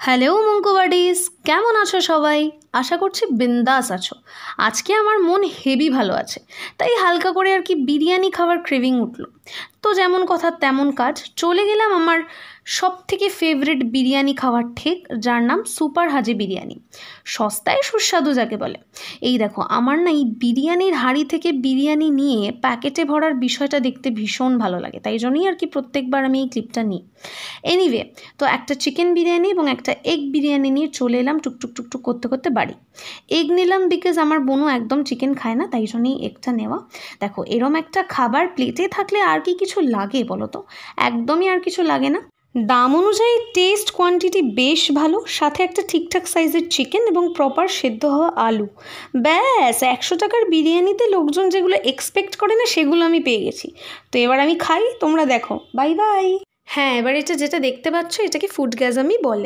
Hello মঙ্কুবাডিস, কেমন আছো সবাই? আশা করছি বিন্দাস আছো। আজকে আমার মন হেভি ভালো আছে, তাই হালকা করে আর কি বিরিয়ানি খাওয়ার ক্রেভিং উঠলো। তো যেমন কথা তেমন কাজ, চলে গেলাম আমার সব থেকে ফেভারিট বিরিয়ানি খাওয়ার ঠেক, যার নাম সুপার হাজি বিরিয়ানি। সস্তায় সুস্বাদু যাকে বলে। এই দেখো, আমার না এই বিরিয়ানির হাঁড়ি থেকে বিরিয়ানি নিয়ে প্যাকেটে ভরার বিষয়টা দেখতে ভীষণ ভালো লাগে, তাই জন্যই আর কি প্রত্যেকবার আমি এই ক্লিপটা নিই। এনিওয়ে, তো একটা চিকেন বিরিয়ানি এবং একটা এগ বিরিয়ানি নিয়ে চলে এলাম টুকটুক টুকটুক করতে করতে বাড়ি। এগ নিলাম বিকজ আমার বোনও একদম চিকেন খায় না, তাই জন্যই এগটা নেওয়া। দেখো, এরম একটা খাবার প্লেটে থাকলে আর কি কিছু লাগে বলো তো? একদমই আর কিছু লাগে না। দাম অনুযায়ী টেস্ট কোয়ান্টিটি বেশ ভালো, সাথে একটা ঠিকঠাক সাইজের চিকেন এবং প্রপার সেদ্ধ হওয়া আলু। ব্যাস, 100 টাকার বিরিয়ানিতে লোকজন যেগুলো এক্সপেক্ট করে না সেগুলো আমি পেয়ে গেছি। তো এবার আমি খাই, তোমরা দেখো। Bye bye. হ্যাঁ, এবার এটা যেটা দেখতে পাচ্ছ এটাকে ফুড গ্যাজামি বলে।